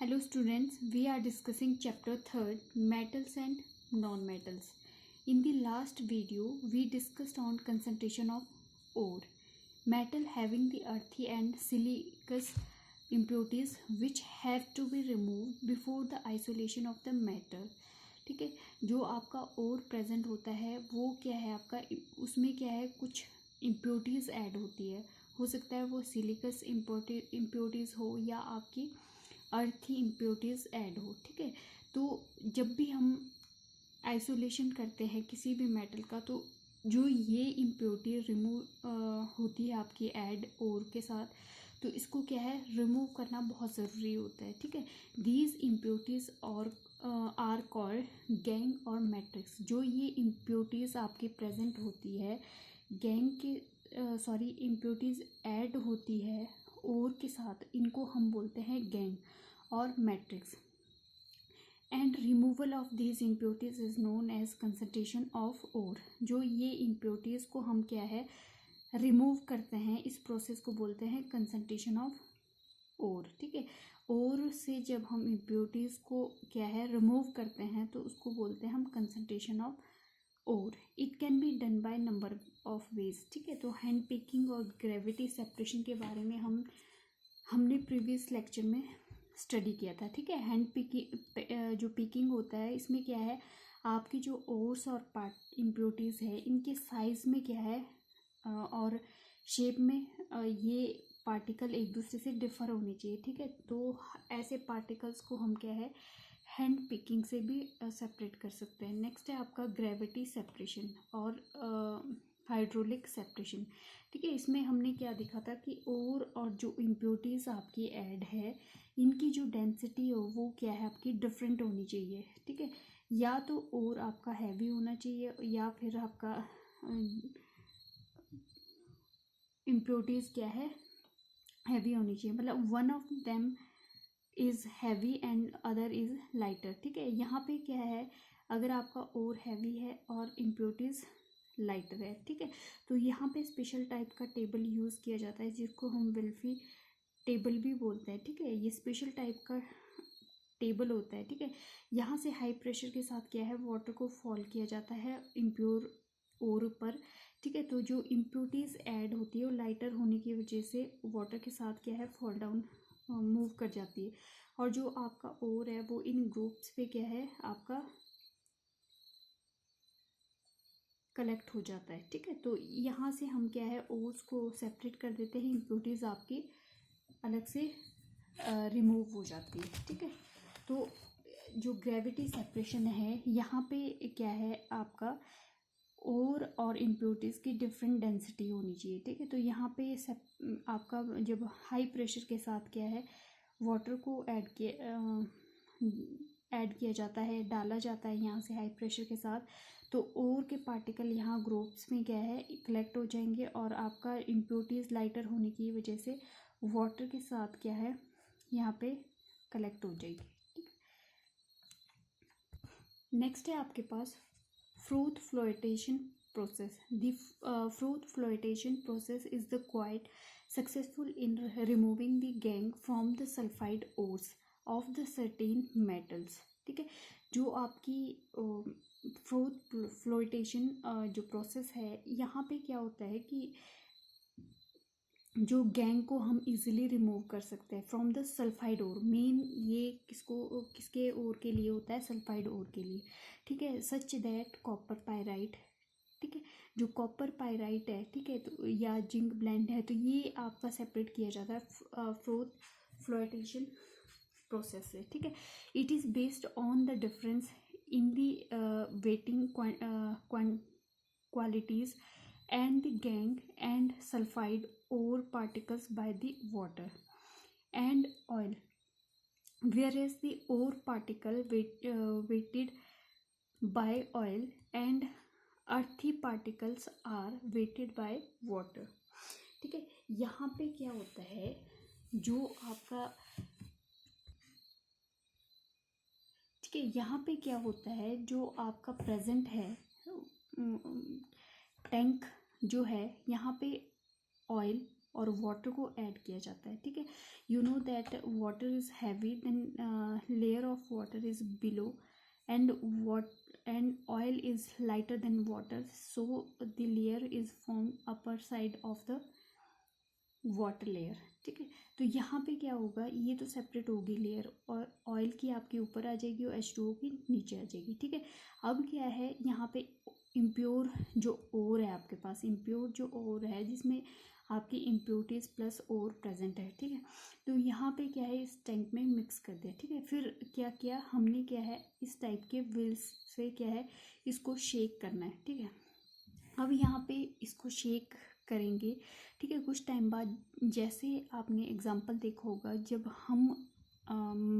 Hello students, we are discussing chapter 3rd, metals and non-metals. In the last video, we discussed on concentration of ore, metal having the earthy and siliceous impurities which have to be removed before the isolation of the metal. ठीक है, जो आपका ओर present होता है वो क्या है आपका, उसमें क्या है कुछ इम्प्योरिटीज़ ऐड होती है। हो सकता है वो सिलिकस इम्प्योरिटीज़ हो या आपकी अर्थी इम्प्योरिटीज़ ऐड हो। ठीक है, तो जब भी हम आइसोलेशन करते हैं किसी भी मेटल का तो जो ये इम्प्योरिटी रिमूव होती है आपकी ऐड ओर के साथ, तो इसको क्या है रिमूव करना बहुत ज़रूरी होता है। ठीक है, दीज इम्प्योरिटीज़ और आर कॉल्ड गैंग और मैट्रिक्स। जो ये इम्प्योरिटीज़ आपकी प्रेजेंट होती है गैंग के इम्प्योरिटीज़ ऐड होती है ओर के साथ, इनको हम बोलते हैं गैंग और matrix. And removal of these impurities is known as concentration of ore. जो ये इम्प्योरिटीज़ को हम क्या है रिमूव करते हैं, इस प्रोसेस को बोलते हैं कंसंट्रेशन ऑफ ओर। ठीक है, ओर से जब हम इम्प्योरिटीज़ को क्या है रिमूव करते हैं तो उसको बोलते हैं हम concentration of ore. It can be done by number of ways. ठीक है, तो हैंड पिकिंग और ग्रेविटी सेपरेशन के बारे में हमने प्रीवियस लेक्चर में स्टडी किया था। ठीक है, हैंड पिकिंग जो पिकिंग होता है इसमें क्या है आपकी जो ओर्स और पार्ट इम्प्योरिटीज़ है इनके साइज में क्या है और शेप में ये पार्टिकल एक दूसरे से डिफ़र होने चाहिए। ठीक है, तो ऐसे पार्टिकल्स को हम क्या है हैंड पिकिंग से भी सेपरेट कर सकते हैं। नेक्स्ट है आपका ग्रेविटी सेपरेशन और हाइड्रोलिक सेपरेशन। ठीक है, इसमें हमने क्या देखा था कि ओर और जो इम्प्योरिटीज़ आपकी ऐड है इनकी जो डेंसिटी हो वो क्या है आपकी डिफरेंट होनी चाहिए। ठीक है, या तो ओर आपका हैवी होना चाहिए या फिर आपका इम्प्योरिटीज़ क्या है हैवी होनी चाहिए, मतलब one of them is heavy and other is lighter. ठीक है, यहाँ पे क्या है अगर आपका ओर हैवी है और इम्प्योरिटीज़ लाइटर है, ठीक है, तो यहाँ पे स्पेशल टाइप का टेबल यूज़ किया जाता है जिसको हम विल्फी टेबल भी बोलते हैं। ठीक है, ये स्पेशल टाइप का टेबल होता है। ठीक है, यहाँ से हाई प्रेशर के साथ क्या है वाटर को फॉल किया जाता है इम्प्योर ओर पर। ठीक है, तो जो इम्प्योरिटीज़ ऐड होती है वो लाइटर होने की वजह से वाटर के साथ क्या है फॉल डाउन मूव कर जाती है और जो आपका ओर है वो इन ग्रुप्स पे क्या है आपका कलेक्ट हो जाता है। ठीक है, तो यहाँ से हम क्या है ओर्स को सेपरेट कर देते हैं, इम्प्योरिटीज़ आपकी अलग से रिमूव हो जाती है। ठीक है, तो जो ग्रेविटी सेपरेशन है यहाँ पे क्या है आपका ओर और इम्प्योरिटीज़ की डिफरेंट डेंसिटी होनी चाहिए। ठीक है, तो यहाँ पे आपका जब हाई प्रेशर के साथ क्या है वाटर को ऐड किया जाता है, डाला जाता है यहाँ से हाई प्रेशर के साथ, तो ओर के पार्टिकल यहाँ ग्रुप्स में क्या है कलेक्ट हो जाएंगे और आपका इम्प्योरिटीज़ लाइटर होने की वजह से वाटर के साथ क्या है यहाँ पे कलेक्ट हो जाएगी। नेक्स्ट है आपके पास froth flotation process. The froth flotation process is the quite successful in removing the gangue from the sulphide ores of the certain metals. ठीक है, जो आपकी फ्रूट फ्लोटेशन जो प्रोसेस है यहाँ पे क्या होता है कि जो गैंग को हम इजीली रिमूव कर सकते हैं from the sulphide ore. Main ये किसके ओर के लिए होता है सल्फाइड ओर के लिए। ठीक है, सच दैट कॉपर पायराइट। ठीक है, जो कॉपर पायराइट है ठीक है तो या जिंक ब्लेंड है तो ये आपका सेपरेट किया जाता है फ्रूट फ्लोटेशन प्रोसेस से। ठीक है, it is based on the difference in the waiting qualities and the gangue and sulfide ore particles by the water and oil, whereas the ore particle weighted by oil and earthy particles are weighted by water। ठीक है, यहाँ पे क्या होता है जो आपका ठीक है यहाँ पे क्या होता है जो आपका प्रेजेंट है टैंक जो है यहाँ पे ऑयल और वाटर को ऐड किया जाता है, ठीक है। You know that water is heavy, then layer of water is below and oil is lighter than water, so the layer is formed upper side of the water layer, ठीक है। तो यहाँ पे क्या होगा, ये तो सेपरेट होगी लेयर, और ऑयल की आपके ऊपर आ जाएगी और H2O की नीचे आ जाएगी, ठीक है। अब क्या है, यहाँ पे इम्प्योर जो ओर है आपके पास, इम्प्योर जो ओर है जिसमें आपकी इम्प्योरिटीज प्लस ओर प्रेजेंट है, ठीक है। तो यहाँ पे क्या है, इस टैंक में मिक्स कर दिया, ठीक है। फिर क्या किया हमने, क्या है, इस टाइप के व्हील्स से क्या है, इसको शेक करना है, ठीक है। अब यहाँ पे इसको शेक करेंगे, ठीक है। कुछ टाइम बाद, जैसे आपने एग्जांपल देखा होगा, जब हम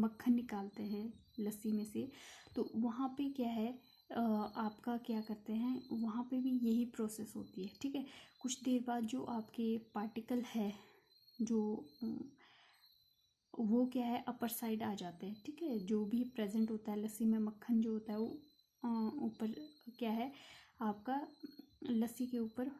मक्खन निकालते हैं लस्सी में से, तो वहाँ पे क्या है, आपका क्या करते हैं, वहाँ पे भी यही प्रोसेस होती है, ठीक है। कुछ देर बाद जो आपके पार्टिकल है, जो वो क्या है, अपर साइड आ जाते हैं, ठीक है। जो भी प्रेजेंट होता है लस्सी में, मक्खन जो होता है वो ऊपर क्या है, आपका लस्सी के ऊपर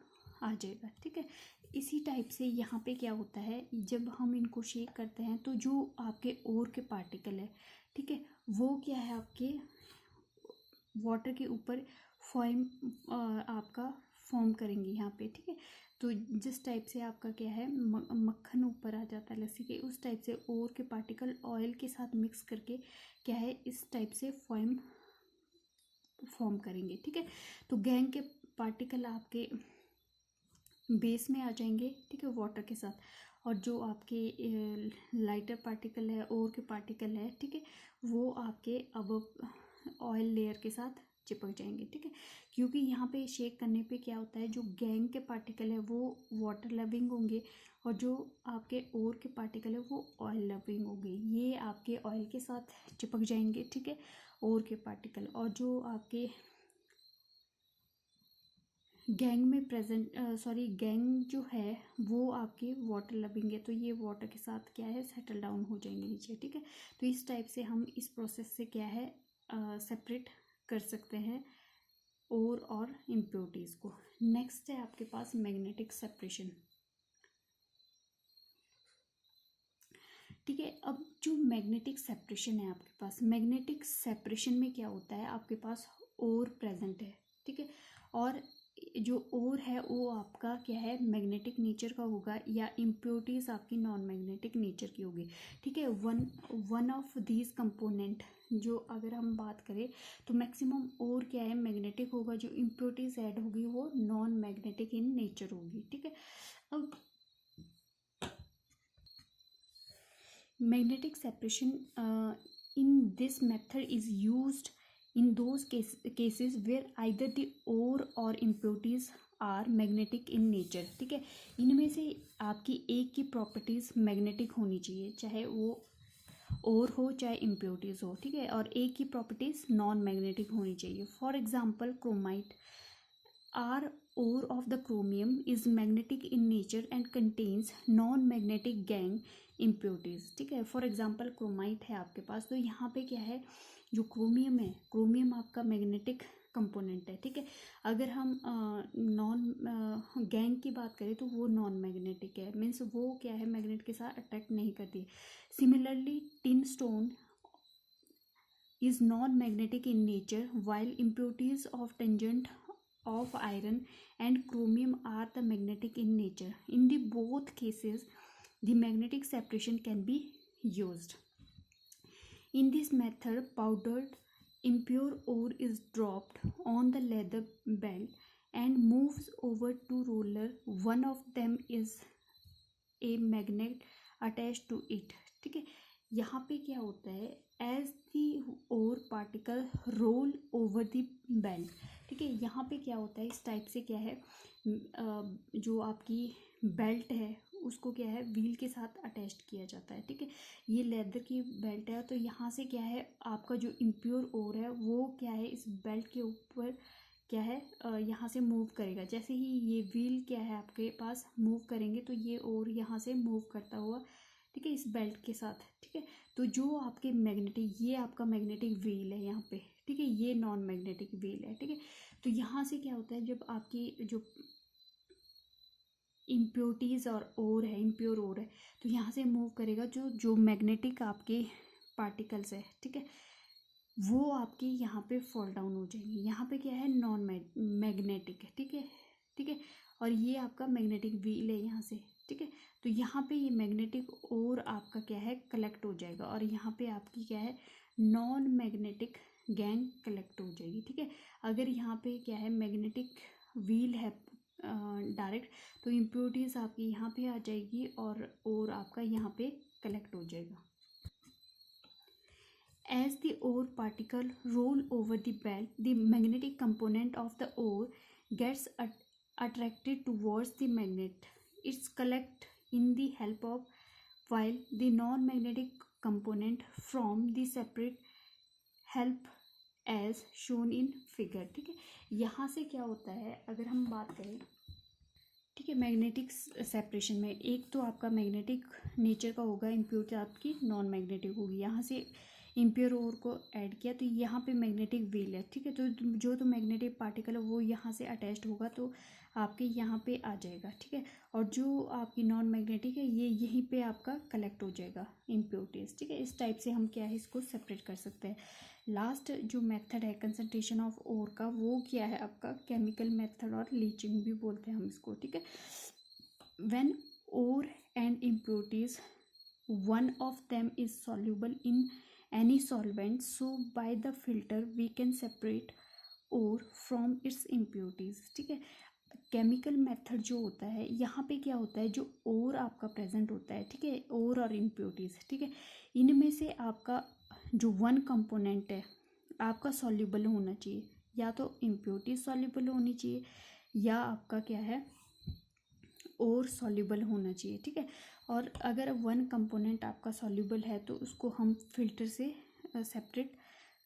आ जाएगा, ठीक है। इसी टाइप से यहाँ पे क्या होता है, जब हम इनको शेक करते हैं तो जो आपके ओर के पार्टिकल है, ठीक है, वो क्या है, आपके वाटर के ऊपर फॉर्म आपका फॉर्म करेंगे यहाँ पे, ठीक है। तो जिस टाइप से आपका क्या है, मक्खन ऊपर आ जाता है लस्सी के, उस टाइप से ओर के पार्टिकल ऑयल के साथ मिक्स करके क्या है, इस टाइप से फॉर्म करेंगे, ठीक है। तो गैंग के पार्टिकल आपके बेस में आ जाएंगे, ठीक है, वाटर के साथ, और जो आपके लाइटर पार्टिकल है, ओर के पार्टिकल है, ठीक है, वो आपके अब ऑयल लेयर के साथ चिपक जाएंगे, ठीक है। क्योंकि यहाँ पे शेक करने पे क्या होता है, जो गैंग के पार्टिकल है वो वाटर लविंग होंगे, और जो आपके ओर के पार्टिकल है वो ऑयल लविंग होंगे, ये आपके ऑयल के साथ चिपक जाएंगे, ठीक है, ओर के पार्टिकल। और जो आपके गैंग में प्रेजेंट गैंग जो है वो आपके वाटर लविंग है, तो ये वाटर के साथ क्या है, सेटल डाउन हो जाएंगे नीचे, ठीक है। तो इस टाइप से हम इस प्रोसेस से क्या है, सेपरेट कर सकते हैं ओर और इम्प्योरिटीज़ को। नेक्स्ट है आपके पास मैग्नेटिक सेपरेशन, ठीक है। अब जो मैग्नेटिक सेपरेशन है आपके पास, मैग्नेटिक सेपरेशन में क्या होता है, आपके पास ओर प्रेजेंट है, ठीक है, और जो ओर है वो आपका क्या है, मैग्नेटिक नेचर का होगा, या इम्प्योरिटीज आपकी नॉन मैग्नेटिक नेचर की होगी, ठीक है। वन ऑफ दीज कंपोनेंट, जो अगर हम बात करें तो मैक्सिमम ओर क्या है, मैग्नेटिक होगा, जो इम्प्योरिटीज ऐड होगी वो नॉन मैग्नेटिक इन नेचर होगी, ठीक है। अब magnetic separation in this method is used in those cases where either the ore or impurities are magnetic in nature, ठीक है। इनमें से आपकी एक की प्रॉपर्टीज मैग्नेटिक होनी चाहिए, चाहे वो और हो चाहे इम्प्योरिटीज हो, ठीक है, और एक की प्रॉपर्टीज नॉन मैग्नेटिक होनी चाहिए। For example chromite, R ore of the chromium is magnetic in nature and contains non-magnetic gang impurities, ठीक है। फॉर एग्जांपल क्रोमाइट है आपके पास, तो यहाँ पे क्या है, जो क्रोमियम है, क्रोमियम आपका मैग्नेटिक कंपोनेंट है, ठीक है। अगर हम नॉन गैंग की बात करें तो वो नॉन मैग्नेटिक है, मीन्स वो क्या है, मैग्नेट के साथ अट्रैक्ट नहीं करती। Similarly tin stone is non-magnetic in nature while impurities of tangent of iron and chromium are the magnetic in nature. In the both cases the magnetic separation can be used. In this method powdered impure ore is dropped on the leather belt and moves over to roller. One of them is a magnet attached to it, ठीक है। यहाँ पे क्या होता है, as the ore particle roll over the belt, ठीक है। यहाँ पे क्या होता है, इस टाइप से क्या है, जो आपकी बेल्ट है उसको क्या है, व्हील के साथ अटैच किया जाता है, ठीक है। ये लेदर की बेल्ट है, तो यहाँ से क्या है, आपका जो इम्प्योर ओर है वो क्या है, इस बेल्ट के ऊपर क्या है, यहाँ से मूव करेगा। जैसे ही ये व्हील क्या है आपके पास मूव करेंगे तो ये और यहाँ से मूव करता हुआ, ठीक है, इस बेल्ट के साथ, ठीक है। तो जो आपके मैग्नेटिक, ये आपका मैग्नेटिक व्हील है यहाँ पे, ठीक है, ये नॉन मैग्नेटिक व्हील है, ठीक है। तो यहाँ से क्या होता है, जब आपकी जो इम्प्योरिटीज़ और ओर है, इम्प्योर ओर है, तो यहाँ से मूव करेगा जो मैग्नेटिक आपके पार्टिकल्स है, ठीक है, वो आपकी यहाँ पे फॉल डाउन हो जाएंगी। यहाँ पे क्या है, नॉन मैग्नेटिक है, ठीक है, ठीक है, और ये आपका मैग्नेटिक व्हील है यहाँ से, ठीक है, तो यहाँ पे ये मैग्नेटिक और आपका क्या है, कलेक्ट हो जाएगा, और यहाँ पे आपकी क्या है, नॉन मैग्नेटिक गैंग कलेक्ट हो जाएगी, ठीक है। अगर यहाँ पे क्या है, मैग्नेटिक व्हील है डायरेक्ट, तो इम्प्योरिटीज आपकी यहाँ पे आ जाएगी और आपका यहाँ पे कलेक्ट हो जाएगा। As the ore particle roll over the belt, the magnetic component of the ore gets attracted towards the magnet. It's collect in the help of, while the non-magnetic component from the separate help as shown in figure, ठीक है। यहाँ से क्या होता है, अगर हम बात करें, ठीक है, मैग्नेटिक सेपरेशन में एक तो आपका मैग्नेटिक नेचर का होगा, इम्प्योरिटी आपकी नॉन मैग्नेटिक होगी। यहाँ से इम्प्योर ओर को ऐड किया तो यहाँ पे मैग्नेटिक व्हील है, ठीक है, तो जो तो मैग्नेटिक पार्टिकल है वो यहाँ से अटैच्ड होगा तो आपके यहाँ पे आ जाएगा, ठीक है, और जो आपकी नॉन मैग्नेटिक है ये यहीं पे आपका कलेक्ट हो जाएगा इम्प्योरिटीज, ठीक है। इस टाइप से हम क्या है, इसको सेपरेट कर सकते हैं। लास्ट जो मेथड है कंसंट्रेशन ऑफ ओर का, वो क्या है आपका केमिकल मेथड, और लीचिंग भी बोलते हैं हम इसको, ठीक है। When ore and impurities one of them is soluble in any solvent, so by the filter we can separate ore from its impurities, ठीक है। केमिकल मेथड जो होता है, यहाँ पे क्या होता है, जो ओर आपका प्रेजेंट होता है, ठीक है, ओर और इम्प्योरिटीज, ठीक है, इनमें से आपका जो वन कंपोनेंट है आपका सॉल्युबल होना चाहिए, या तो इम्प्योरिटीज सॉल्युबल होनी चाहिए या आपका क्या है, और सॉल्युबल होना चाहिए, ठीक है। और अगर वन कंपोनेंट आपका सॉल्युबल है तो उसको हम फिल्टर से सेपरेट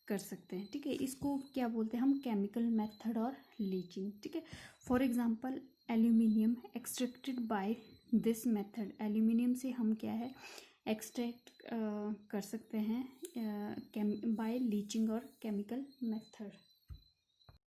कर सकते हैं, ठीक है। इसको क्या बोलते हैं हम, केमिकल मेथड और लीचिंग, ठीक है। For example aluminium extracted by this method, aluminium से हम क्या है एक्सट्रैक्ट कर सकते हैं बाय लीचिंग और केमिकल मेथड।